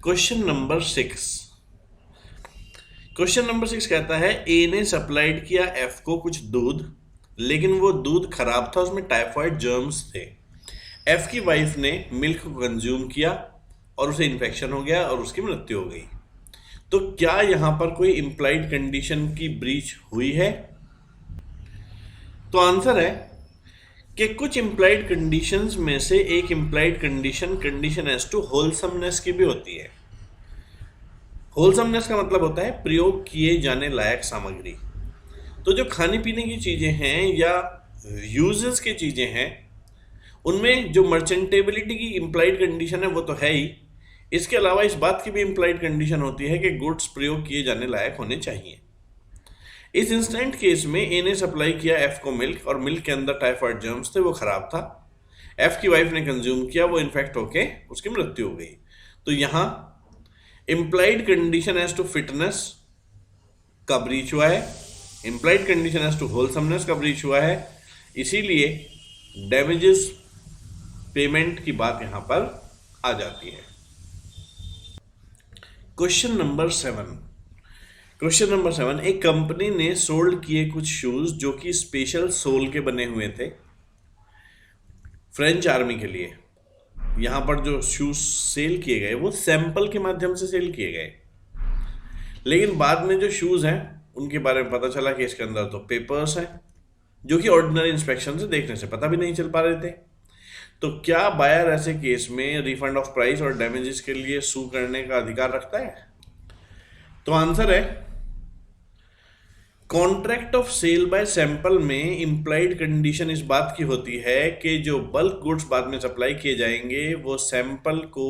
Question number 6। Question number 6 कहता है ए ने सप्लाइड किया एफ को कुछ दूध, लेकिन वो दूध खराब था, उसमें टाइफाइड जर्म्स थे। एफ की वाइफ ने मिल्क को कंज्यूम किया और उसे इन्फेक्शन हो गया और उसकी मृत्यु हो गई। तो क्या यहां पर कोई इंप्लाइड कंडीशन की ब्रीच हुई है? तो आंसर है कि कुछ इंप्लाइड कंडीशंस में से एक implied condition condition as to wholesomeness की भी होती है। होलसमनेस का मतलब होता है प्रयोग किए जाने लायक सामग्री। तो जो खाने पीने की चीजें हैं या यूजेस की चीजें हैं, उनमें जो मर्चेंटेबिलिटी की इंप्लाइड कंडीशन है वो तो है ही, इसके अलावा इस बात की भी इंप्लाइड कंडीशन होती है कि गुड्स प्रयोग किए जाने लायक होने चाहिए। इस इंस्टेंट केस में ए ने सप्लाई किया एफ को मिल्क और मिल्क के अंदर टाइफाइड जर्म्स थे, वो खराब था। एफ की वाइफ ने कंज्यूम किया, वो इन्फेक्ट होके उसकी मृत्यु हो गई। तो यहां implied condition as to fitness का ब्रीच हुआ है, implied condition as to wholesomeness का ब्रीच हुआ है, इसीलिए डैमेजेस पेमेंट की बात यहां पर आ जाती है। Question number 7। क्वेश्चन नंबर 7, एक कंपनी ने सोल्ड किए कुछ शूज जो कि स्पेशल सोल के बने हुए थे फ्रेंच आर्मी के लिए। यहां पर जो शूज सेल किए गए वो सैंपल के माध्यम से सेल किए गए, लेकिन बाद में जो शूज हैं उनके बारे में पता चला कि इसके अंदर तो पेपर्स हैं जो कि ऑर्डिनरी इंस्पेक्शन से देखने से पता भी नहीं चल पा रहे थे। तो क्या बायर ऐसे केस में रिफंड ऑफ प्राइस और डैमेजेस के लिए सू करने का अधिकार रखता है? तो आंसर है contract of sale by sample में इंप्लाइड कंडीशन इस बात की होती है कि जो बल्क गुड्स बाद में सप्लाई किए जाएंगे वो सैंपल को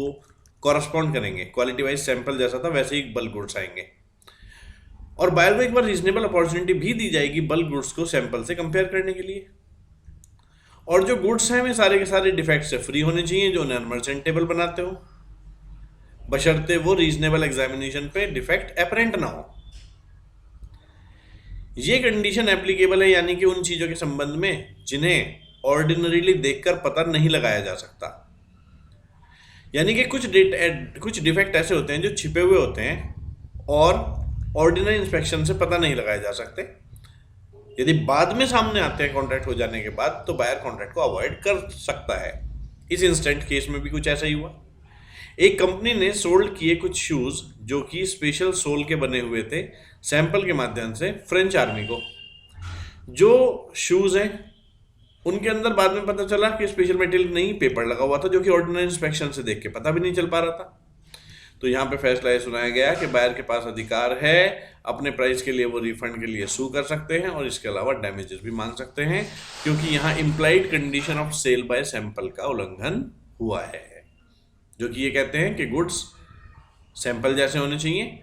कॉरस्पॉन्ड करेंगे, क्वालिटी वाइज सैंपल जैसा था वैसे ही बल्क गुड्स आएंगे। और बायर को एक बार रीजनेबल अपॉर्चुनिटी भी दी जाएगी बल्क गुड्स को सैंपल से कंपेयर करने के लिए। और जो गुड्स हैं वे सारे के सारे डिफेक्ट से फ्री होने चाहिए जो उन्हें अनमर्चेंटेबल बनाते हो, बशर्ते वो रीजनेबल एग्जामिनेशन पे डिफेक्ट अपरेंट ना हो। ये कंडीशन एप्लीकेबल है यानी कि उन चीजों के संबंध में जिन्हें ऑर्डिनरीली देखकर पता नहीं लगाया जा सकता। यानी कि कुछ डिफेक्ट ऐसे होते हैं जो छिपे हुए होते हैं और ऑर्डिनरी इंस्पेक्शन से पता नहीं लगाए जा सकते। यदि बाद में सामने आते हैं कॉन्ट्रैक्ट हो जाने के बाद तो बायर कॉन्ट्रैक्ट को अवॉइड कर सकता है। इस इंस्टेंट केस में भी कुछ ऐसा ही हुआ। एक कंपनी ने सोल्ड किए कुछ शूज जो कि स्पेशल सोल के बने हुए थे सैंपल के माध्यम से फ्रेंच आर्मी को। जो शूज हैं उनके अंदर बाद में पता चला कि स्पेशल मटेरियल नहीं, पेपर लगा हुआ था जो कि ऑर्डिनरी इंस्पेक्शन से देख के पता भी नहीं चल पा रहा था। तो यहाँ पे फैसला ये सुनाया गया कि बायर के पास अधिकार है, अपने प्राइस के लिए वो रिफंड के लिए सू कर सकते हैं और इसके अलावा डैमेजेस भी मांग सकते हैं, क्योंकि यहाँ implied condition of sale by sample का उल्लंघन हुआ है, जो कि ये कहते हैं कि गुड्स सैंपल जैसे होने चाहिए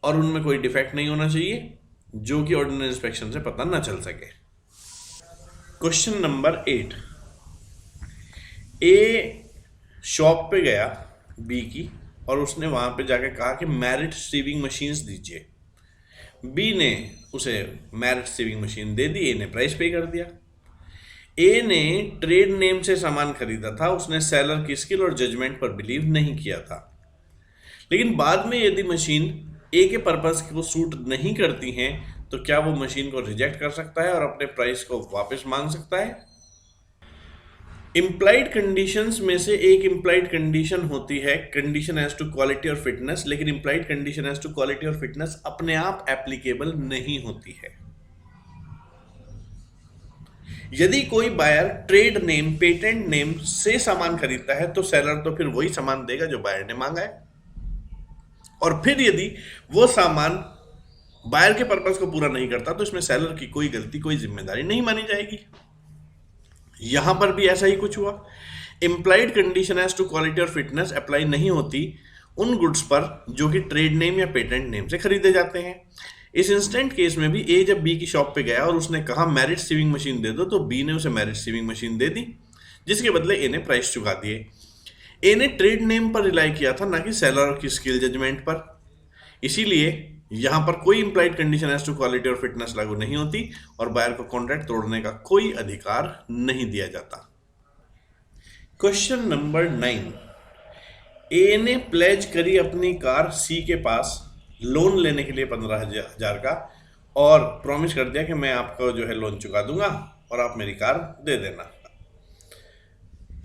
और उनमें कोई डिफेक्ट नहीं होना चाहिए जो कि ऑर्डिनरी इंस्पेक्शन से पता ना चल सके। Question number 8। ए शॉप पे गया बी की और उसने वहां पे जाके कहा कि मैरिट सीविंग मशीन्स दीजिए। बी ने उसे मैरिट सीविंग मशीन दे दी, ए ने प्राइस पे कर दिया। ए ने ट्रेड नेम से सामान खरीदा था, उसने सेलर की स्किल और जजमेंट पर बिलीव नहीं किया था। लेकिन बाद में यदि मशीन ए के पर्पस को सूट नहीं करती हैं तो क्या वो मशीन को रिजेक्ट कर सकता है और अपने प्राइस को वापस मांग सकता है? इंप्लाइड कंडीशंस में से एक इंप्लाइड कंडीशन होती है कंडीशन एज टू क्वालिटी और फिटनेस, लेकिन implied condition as to quality और फिटनेस अपने आप एप्लीकेबल नहीं होती है। यदि कोई buyer trade name, patent name से सामान खरीदता है तो सेलर तो फिर वही सामान देगा जो बायर ने मांगा है, और फिर यदि वो सामान बायर के पर्पस को पूरा नहीं करता तो इसमें सेलर की कोई गलती, कोई जिम्मेदारी नहीं मानी जाएगी। यहां पर भी ऐसा ही कुछ हुआ। Implied condition as to quality और फिटनेस अप्लाई नहीं होती उन गुड्स पर जो कि ट्रेड नेम या पेटेंट नेम से खरीदे जाते हैं। इस इंस्टेंट केस में भी ए जब बी की शॉप पे गया और उसने कहा मैरिट सीविंग मशीन दे दो, तो बी ने उसे मैरिट सीविंग मशीन दे दी, जिसके बदले ए ने प्राइस चुका दिए। ए ने ट्रेड नेम पर रिलाई किया था, ना कि सेलर की स्किल जजमेंट पर। इसीलिए यहां पर कोई implied condition as to quality और फिटनेस लागू नहीं होती और बायर को कॉन्ट्रैक्ट तोड़ने का कोई अधिकार नहीं दिया जाता। Question number 9। ए ने प्लेज करी अपनी कार सी के पास लोन लेने के लिए 15,000 का, और प्रॉमिस कर दिया कि मैं आपको जो है लोन चुका दूंगा और आप मेरी कार दे देना।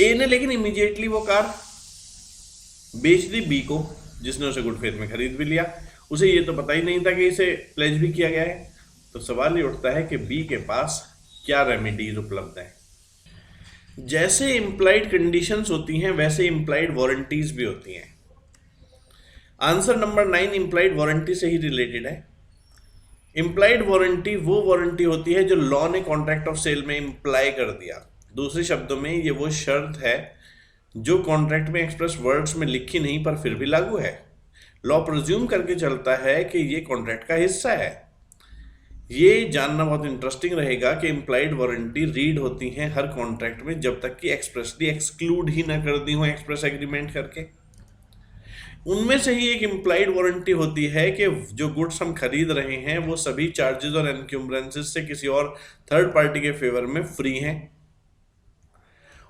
ए ने लेकिन इमीडिएटली वो कार बेच दी बी को, जिसने उसे गुड फेथ में खरीद भी लिया। उसे ये तो पता ही नहीं था कि इसे प्लेज भी किया गया है। तो सवाल ये उठता है कि बी के पास क्या रेमेडीज उपलब्ध है। जैसे इम्प्लाइड कंडीशंस होती हैं वैसे इम्प्लाइड वारंटीज भी होती हैं। आंसर नंबर 9 इम्प्लाइड वारंटी से ही रिलेटेड है। इम्प्लाइड वारंटी वो वारंटी होती है जो लॉ ने कॉन्ट्रैक्ट ऑफ सेल में इम्प्लाई कर दिया। दूसरे शब्दों में ये वो शर्त है जो कॉन्ट्रैक्ट में एक्सप्रेस वर्ड्स में लिखी नहीं पर फिर भी लागू है। लॉ प्रिज्यूम करके चलता है कि ये कॉन्ट्रैक्ट का हिस्सा है। ये जानना बहुत इंटरेस्टिंग रहेगा कि इम्प्लाइड वारंटी रीड होती हैं हर कॉन्ट्रैक्ट में जब तक कि एक्सप्रेसली एक्सक्लूड ही ना कर दी हो एक्सप्रेस एग्रीमेंट करके। उनमें से ही एक इम्प्लाइड वारंटी होती है कि जो गुड्स हम खरीद रहे हैं वो सभी चार्जेस और एनक्यूम्ब्रेंसेस से किसी और थर्ड पार्टी के फेवर में फ्री हैं,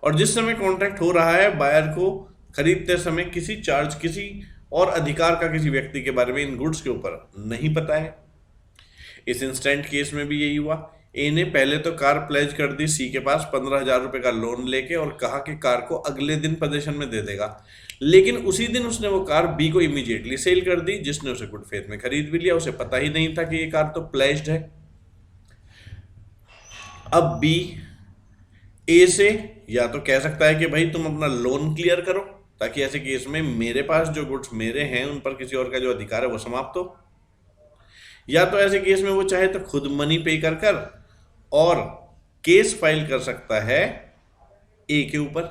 और जिस समय कॉन्ट्रैक्ट हो रहा है बायर को खरीदते समय किसी चार्ज, किसी और अधिकार का किसी व्यक्ति के बारे में इन गुड्स के ऊपर नहीं पता है। इस इंस्टेंट केस में भी यही हुआ। ए ने पहले तो कार प्लेज कर दी सी के पास 15,000 रुपए का लोन लेके और कहा कि कार को अगले दिन पोजीशन में दे देगा, लेकिन उसी दिन उसने वो कार बी को इमीडिएटली सेल कर दी, जिसने उसे गुड फेथ में खरीद भी लिया। उसे पता ही नहीं था कि ये कार तो प्लेज्ड है। अब बी ए से या तो कह सकता है कि भाई तुम अपना लोन क्लियर करो ताकि ऐसे केस में मेरे पास जो गुड्स मेरे हैं उन पर किसी और का जो अधिकार है वो समाप्त हो, या तो ऐसे केस में वो चाहे तो खुद मनी पे कर और केस फाइल कर सकता है ए के ऊपर।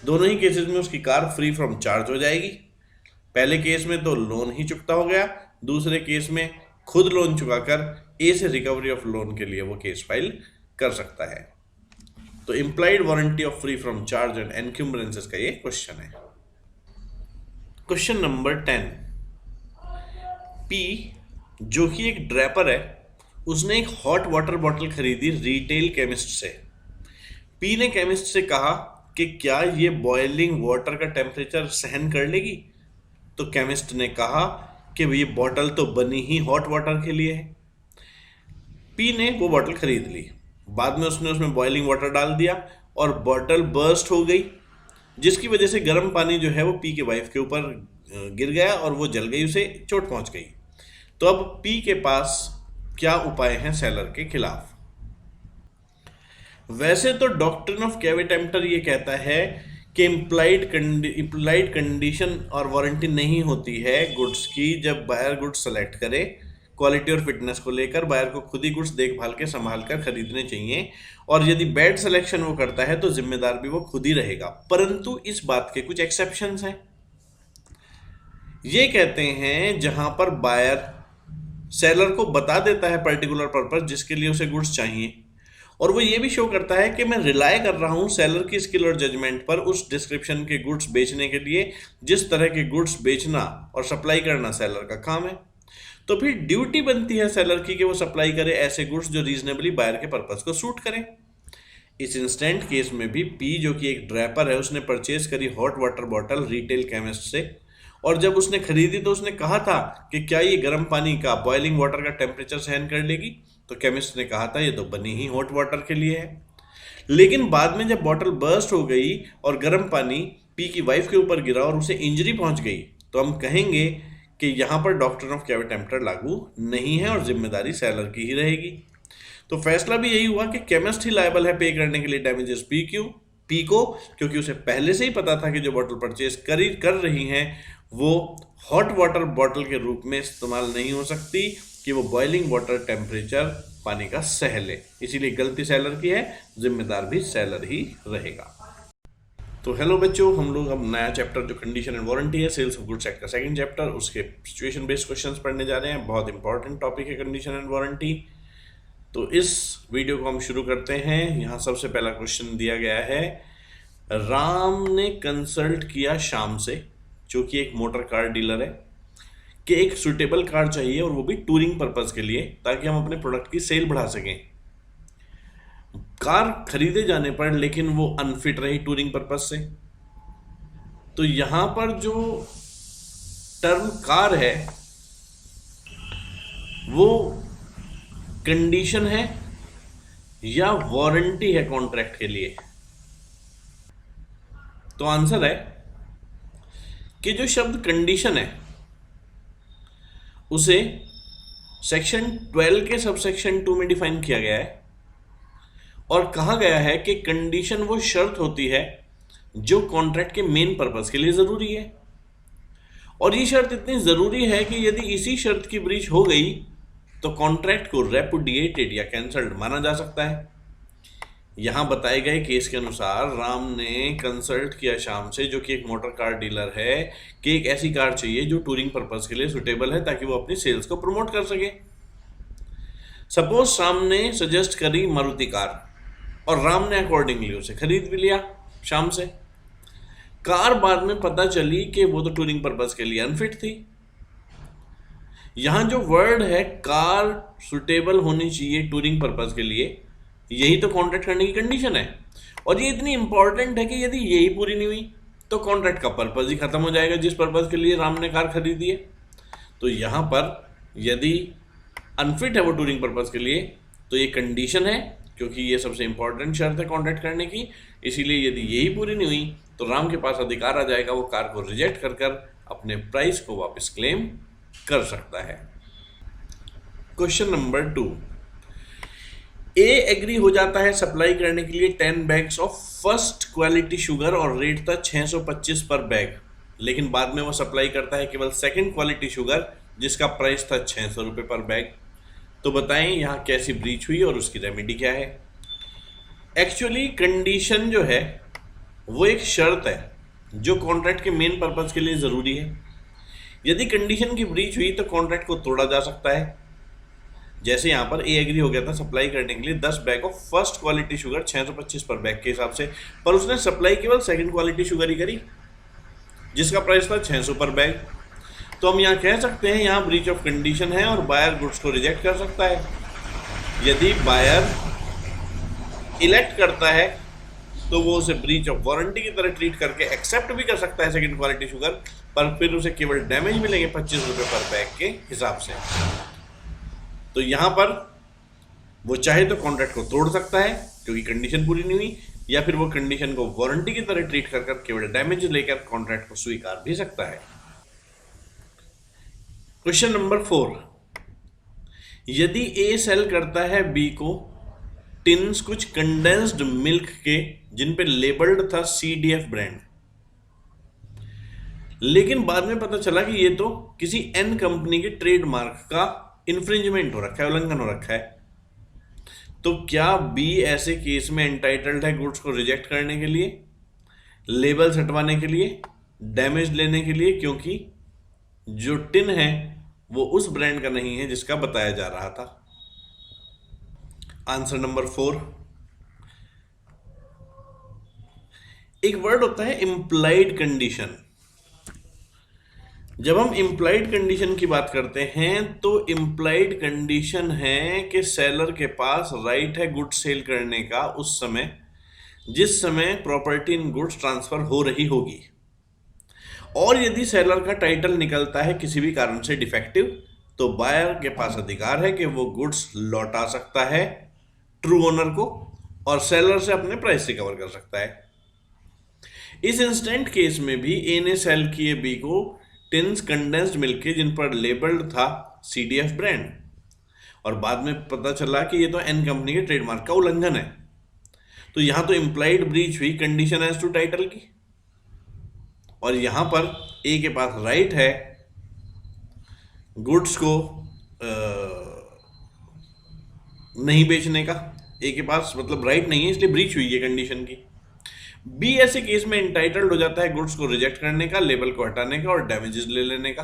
दोनों ही केसेस में उसकी कार फ्री फ्रॉम चार्ज हो जाएगी। पहले केस में तो लोन ही चुकता हो गया, दूसरे केस में खुद लोन चुकाकर ए से रिकवरी ऑफ लोन के लिए वो केस फाइल कर सकता है। तो implied warranty of free from charge and encumbrances का ये क्वेश्चन है। क्वेश्चन नंबर 10, पी जो कि एक ड्रैपर है उसने एक हॉट वाटर बॉटल खरीदी रिटेल केमिस्ट से। पी ने केमिस्ट से कहा कि क्या ये बॉइलिंग वाटर का टेम्परेचर सहन कर लेगी, तो केमिस्ट ने कहा कि ये बॉटल तो बनी ही हॉट वाटर के लिए है। पी ने वो बॉटल खरीद ली, बाद में उसने उसमें बॉइलिंग वाटर डाल दिया और बॉटल बर्स्ट हो गई, जिसकी वजह से गर्म पानी जो है वो पी के वाइफ के ऊपर गिर गया और वो जल गई, उसे चोट पहुंच गई। तो अब पी के पास क्या उपाय हैं सेलर के खिलाफ। वैसे तो डॉक्ट्रिन ऑफ कैवे टेम्पटर ये कहता है कि इम्प्लाइड कंडीशन और वारंटी नहीं होती है गुड्स की जब बायर गुड्स सेलेक्ट करे। क्वालिटी और फिटनेस को लेकर बायर को खुद ही गुड्स देखभाल के संभाल कर खरीदने चाहिए, और यदि बैड सिलेक्शन वो करता है तो जिम्मेदार भी वो खुद ही रहेगा। परंतु इस बात के कुछ एक्सेप्शंस हैं। ये कहते हैं जहां पर बायर सेलर को बता देता है पर्टिकुलर पर्पस जिसके लिए उसे गुड्स चाहिए, और वो ये भी शो करता है कि मैं रिलाय कर रहा हूं सेलर की स्किल और जजमेंट पर उस डिस्क्रिप्शन के गुड्स बेचने के लिए जिस तरह के गुड्स बेचना और सप्लाई करना सेलर का काम है। तो फिर ड्यूटी बनती है सेलर की कि वो सप्लाई करे ऐसे गुड्स जो रीजनेबली बायर के पर्पस को सूट करें। इस इंस्टेंट केस में भी पी जो कि एक ड्रैपर है उसने परचेज करी hot water bottle retail chemist से, और जब उसने खरीदी तो उसने कहा था कि क्या ये गर्म पानी का बॉइलिंग वाटर का टेम्परेचर सहन कर लेगी, तो केमिस्ट ने कहा था ये तो बनी ही हॉट वाटर के लिए है। लेकिन बाद में जब बॉटल बर्स्ट हो गई और गर्म पानी पी की वाइफ के ऊपर गिरा और उसे इंजरी पहुंच गई, तो हम कहेंगे कि यहाँ पर डॉक्ट्रिन ऑफ कैवे टेम्पटर लागू नहीं है और जिम्मेदारी सेलर की ही रहेगी। तो फैसला भी यही हुआ कि केमिस्ट ही लायबल है पे करने के लिए डैमेजेस पी को, क्योंकि उसे पहले से ही पता था कि जो बॉटल परचेज कर रही हैं वो हॉट वाटर बॉटल के रूप में इस्तेमाल नहीं हो सकती कि वो बॉइलिंग वाटर टेम्परेचर पानी का सह ले। इसीलिए गलती सेलर की है, जिम्मेदार भी सेलर ही रहेगा। तो हेलो बच्चों, हम लोग अब नया चैप्टर जो कंडीशन एंड वारंटी है सेल्स ऑफ गुड्स एक्ट का सेकंड चैप्टर, उसके सिचुएशन बेस्ड क्वेश्चंस पढ़ने जा रहे हैं। बहुत इंपॉर्टेंट टॉपिक है कंडीशन एंड वारंटी। तो इस वीडियो को हम शुरू करते हैं। यहाँ सबसे पहला क्वेश्चन दिया गया है, राम ने कंसल्ट किया श्याम से जो कि एक मोटर कार डीलर है कि एक सुटेबल कार चाहिए और वो भी टूरिंग पर्पस के लिए, ताकि हम अपने प्रोडक्ट की सेल बढ़ा सकें। कार खरीदे जाने पर लेकिन वो अनफिट रही टूरिंग पर्पस से। तो यहां पर जो टर्म कार है वो कंडीशन है या वारंटी है कॉन्ट्रैक्ट के लिए? तो आंसर है कि जो शब्द कंडीशन है उसे सेक्शन 12 के सबसेक्शन 2 में डिफाइन किया गया है और कहा गया है कि कंडीशन वो शर्त होती है जो कॉन्ट्रैक्ट के मेन पर्पस के लिए जरूरी है। और ये शर्त इतनी जरूरी है कि यदि इसी शर्त की ब्रीच हो गई तो कॉन्ट्रैक्ट को रेपुडिएटेड या कैंसल्ड माना जा सकता है। यहां बताए गए केस के अनुसार राम ने कंसल्ट किया श्याम से, जो कि एक मोटर कार डीलर है, कि एक ऐसी कार चाहिए जो टूरिंग पर्पस के लिए सुटेबल है ताकि वो अपनी सेल्स को प्रमोट कर सके। सपोज श्याम ने सजेस्ट करी मारुति कार और राम ने अकॉर्डिंगली उसे खरीद भी लिया श्याम से। कार बाद में पता चली कि वो तो टूरिंग पर्पस के लिए अनफिट थी। यहां जो वर्ड है कार सुटेबल होनी चाहिए टूरिंग पर्पस के लिए, यही तो कॉन्ट्रैक्ट करने की कंडीशन है। और ये इतनी इंपॉर्टेंट है कि यदि यही पूरी नहीं हुई तो कॉन्ट्रैक्ट का पर्पस ही खत्म हो जाएगा जिस पर्पस के लिए राम ने कार खरीदी है। तो यहां पर यदि अनफिट है वो टूरिंग पर्पस के लिए तो ये कंडीशन है, क्योंकि ये सबसे इंपॉर्टेंट शर्त है कॉन्ट्रैक्ट करने की। इसीलिए यदि यही पूरी नहीं हुई तो राम के पास अधिकार आ जाएगा, वो कार को रिजेक्ट कर अपने प्राइस को वापस क्लेम कर सकता है। क्वेश्चन नंबर 2, ए एग्री हो जाता है सप्लाई करने के लिए 10 bags of first quality sugar और रेट था 625 पर बैग, लेकिन बाद में वो सप्लाई करता है केवल सेकंड क्वालिटी शुगर जिसका प्राइस था 600 रुपये पर बैग। तो बताएं यहाँ कैसी ब्रीच हुई और उसकी रेमेडी क्या है? एक्चुअली कंडीशन जो है वो एक शर्त है जो कॉन्ट्रैक्ट के मेन पर्पस के लिए ज़रूरी है। यदि कंडीशन की ब्रीच हुई तो कॉन्ट्रैक्ट को तोड़ा जा सकता है। जैसे यहाँ पर ए एग्री हो गया था सप्लाई करने के लिए 10 bag of first quality sugar 625 पर बैग के हिसाब से, पर उसने सप्लाई केवल सेकंड क्वालिटी शुगर ही करी जिसका प्राइस था 600 पर बैग। तो हम यहाँ कह सकते हैं यहाँ ब्रीच ऑफ कंडीशन है और बायर गुड्स को रिजेक्ट कर सकता है। यदि बायर इलेक्ट करता है तो वो उसे ब्रीच ऑफ वारंटी की तरह ट्रीट करके एक्सेप्ट भी कर सकता है सेकंड क्वालिटी शुगर, पर फिर उसे केवल डैमेज मिलेंगे 25 रुपये पर बैग के हिसाब से। तो यहाँ पर वो चाहे तो कॉन्ट्रैक्ट को तोड़ सकता है क्योंकि कंडीशन पूरी नहीं हुई, या फिर वो कंडीशन को वारंटी की तरह ट्रीट कर केवल डैमेज लेकर कॉन्ट्रैक्ट को स्वीकार भी सकता है। क्वेश्चन नंबर 4, यदि ए सेल करता है बी को टिन्स कुछ कंडेंस्ड मिल्क के जिन पे लेबल्ड था CDF ब्रांड, लेकिन बाद में पता चला कि ये तो किसी एन कंपनी के ट्रेडमार्क का इन्फ्रिंजमेंट हो रखा है, उल्लंघन हो रखा है, तो क्या बी ऐसे केस में एंटाइटल्ड है गुड्स को रिजेक्ट करने के लिए, लेबल्स हटवाने के लिए, डैमेज लेने के लिए, क्योंकि जो टिन है वो उस ब्रांड का नहीं है जिसका बताया जा रहा था? आंसर नंबर 4, एक वर्ड होता है इम्प्लाइड कंडीशन। जब हम इम्प्लाइड कंडीशन की बात करते हैं तो इम्प्लाइड कंडीशन है कि सेलर के पास राइट है गुड्स सेल करने का उस समय जिस समय प्रॉपर्टी इन गुड्स ट्रांसफर हो रही होगी, और यदि सेलर का टाइटल निकलता है किसी भी कारण से डिफेक्टिव तो बायर के पास अधिकार है कि वो गुड्स लौटा सकता है ट्रू ओनर को और सेलर से अपने प्राइस रिकवर कर सकता है। इस इंस्टेंट केस में भी ए ने सेल किए बी को टिन्स कंडेंस्ड मिल्क के जिन पर लेबल्ड था CDF ब्रांड, और बाद में पता चला कि ये तो एन कंपनी के ट्रेडमार्क का उल्लंघन है। तो यहां तो इंप्लाइड ब्रीच हुई कंडीशन एज टू टाइटल की, और यहां पर ए के पास राइट है गुड्स को नहीं बेचने का, ए के पास मतलब राइट नहीं है, इसलिए ब्रीच हुई है कंडीशन की। बी ऐसे केस में इंटाइटल्ड हो जाता है गुड्स को रिजेक्ट करने का, लेबल को हटाने का और डैमेजेस ले लेने का।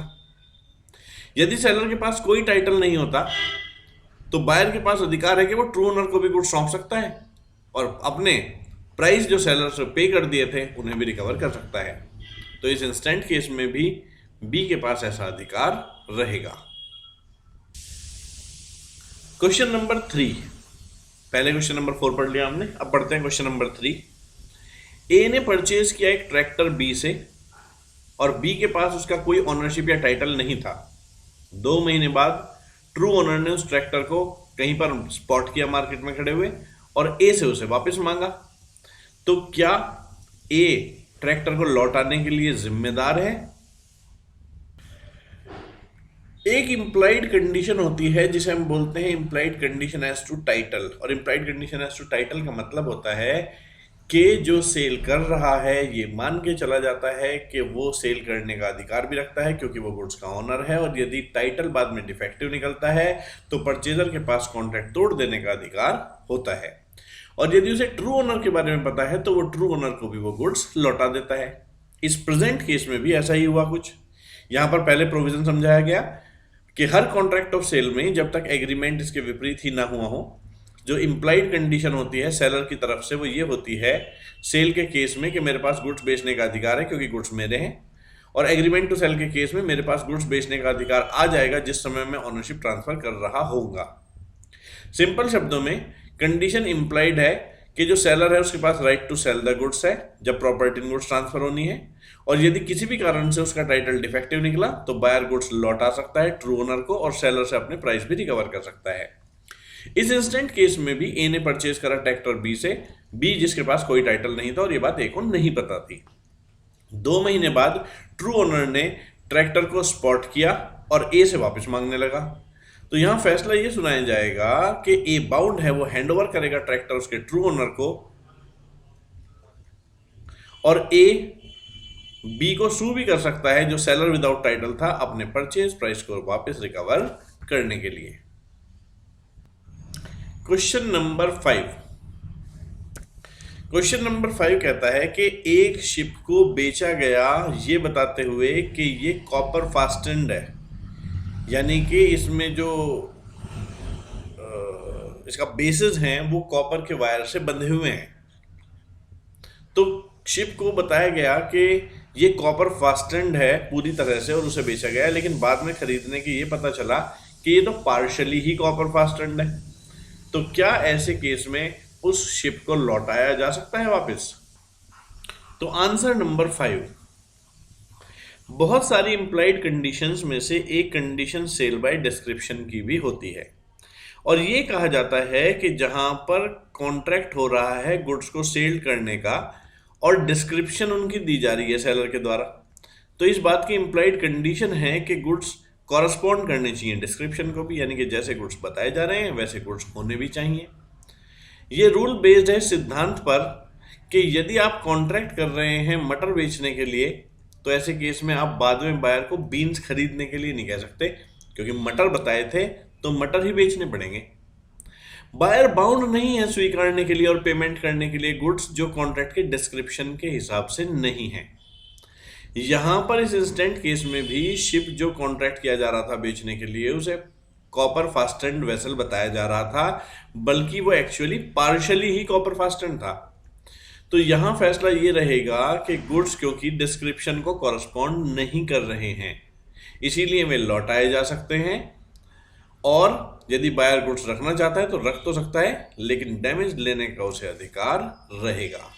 यदि सेलर के पास कोई टाइटल नहीं होता तो बायर के पास अधिकार है कि वो ट्रू ओनर को भी गुड्स सौंप सकता है और अपने प्राइस जो सेलर से पे कर दिए थे उन्हें भी रिकवर कर सकता है। तो इस इंस्टेंट केस में भी बी के पास ऐसा अधिकार रहेगा। क्वेश्चन नंबर 3, पहले क्वेश्चन नंबर 4 पढ़ लिया हमने, अब पढ़ते हैं क्वेश्चन नंबर 3। ए ने परचेज किया एक ट्रैक्टर बी से और बी के पास उसका कोई ओनरशिप या टाइटल नहीं था। 2 महीने बाद ट्रू ओनर ने उस ट्रैक्टर को कहीं पर स्पॉट किया मार्केट में खड़े हुए और ए से उसे वापस मांगा। तो क्या ए ट्रैक्टर को लौटाने के लिए जिम्मेदार है? एक इंप्लाइड कंडीशन होती है जिसे हम बोलते हैं implied condition as to title, और implied condition as to title का मतलब होता है कि जो सेल कर रहा है ये मान के चला जाता है कि वो सेल करने का अधिकार भी रखता है क्योंकि वो गुड्स का ओनर है, और यदि टाइटल बाद में डिफेक्टिव निकलता है तो परचेजर के पास कॉन्ट्रैक्ट तोड़ देने का अधिकार होता है। और यदि उसे ट्रू ओनर के बारे में पता है तो वो ट्रू ओनर को भी वो गुड्स लौटा देता है। इस प्रेजेंट केस में भी ऐसा ही हुआ कुछ। यहां पर पहले प्रोविजन समझाया गया कि हर कॉन्ट्रैक्ट ऑफ सेल में जब तक एग्रीमेंट इसके विपरीत ही ना हुआ हो, जो इंप्लाइड कंडीशन होती है सेलर की तरफ से वो ये होती है सेल के केस में कि मेरे पास गुड्स बेचने का अधिकार है क्योंकि गुड्स मेरे हैं, और एग्रीमेंट टू सेल के केस में मेरे पास गुड्स बेचने का अधिकार आ जाएगा जिस समय मैं ओनरशिप ट्रांसफर कर रहा होऊंगा। सिंपल शब्दों में कंडीशन इंप्लाइड है कि जो सेलर है उसके पास right to sell the goods है जब प्रॉपर्टी इन गुड्स ट्रांसफर होनी है, और यदि किसी भी कारण से उसका टाइटल डिफेक्टिव निकला तो बायर गुड्स लौटा सकता है ट्रू ओनर को और सेलर से अपने प्राइस भी रिकवर कर सकता है। इस इंस्टेंट केस में भी ए ने परचेज करा ट्रैक्टर बी से, बी जिसके पास कोई टाइटल नहीं था और ये बात ए को नहीं पता थी। 2 महीने बाद ट्रू ओनर ने ट्रैक्टर को स्पॉट किया और ए से वापस मांगने लगा। तो यहां फैसला ये सुनाया जाएगा कि ए बाउंड है, वो हैंड ओवर करेगा ट्रैक्टर उसके ट्रू ओनर को, और ए बी को सू भी कर सकता है जो सेलर विदाउट टाइटल था अपने परचेज प्राइस को वापस रिकवर करने के लिए। क्वेश्चन नंबर 5 कहता है कि एक शिप को बेचा गया ये बताते हुए कि ये कॉपर फास्टेंड है, यानी कि इसमें जो इसका बेसिस हैं वो कॉपर के वायर से बंधे हुए हैं। तो शिप को बताया गया कि ये कॉपर फास्टेंड है पूरी तरह से और उसे बेचा गया, लेकिन बाद में खरीदने के ये पता चला कि ये तो पार्शली ही कॉपर फास्टेंड है। तो क्या ऐसे केस में उस शिप को लौटाया जा सकता है वापस? तो आंसर नंबर 5, बहुत सारी इंप्लाइड कंडीशंस में से एक कंडीशन सेल बाय डिस्क्रिप्शन की भी होती है, और ये कहा जाता है कि जहां पर कॉन्ट्रैक्ट हो रहा है गुड्स को सेल करने का और डिस्क्रिप्शन उनकी दी जा रही है सेलर के द्वारा, तो इस बात की इंप्लाइड कंडीशन है कि गुड्स कॉरस्पॉन्ड करने चाहिए डिस्क्रिप्शन को भी, यानी कि जैसे गुड्स बताए जा रहे हैं वैसे गुड्स होने भी चाहिए। ये रूल बेस्ड है सिद्धांत पर कि यदि आप कॉन्ट्रैक्ट कर रहे हैं मटर बेचने के लिए तो ऐसे केस में आप बाद में बायर को बीन्स खरीदने के लिए नहीं कह सकते, क्योंकि मटर बताए थे तो मटर ही बेचने पड़ेंगे। बायर बाउंड नहीं है स्वीकारने के लिए और पेमेंट करने के लिए गुड्स जो कॉन्ट्रैक्ट के डिस्क्रिप्शन के हिसाब से नहीं है। यहां पर इस इंस्टेंट केस में भी शिप जो कॉन्ट्रैक्ट किया जा रहा था बेचने के लिए उसे कॉपर फास्टेंड वेसल बताया जा रहा था, बल्कि वो एक्चुअली पार्शली ही कॉपर फास्टेंड था। तो यहां फैसला ये रहेगा कि गुड्स क्योंकि डिस्क्रिप्शन को कॉरस्पॉन्ड नहीं कर रहे हैं इसीलिए वे लौटाए जा सकते हैं, और यदि बायर गुड्स रखना चाहता है तो रख तो सकता है लेकिन डैमेज लेने का उसे अधिकार रहेगा।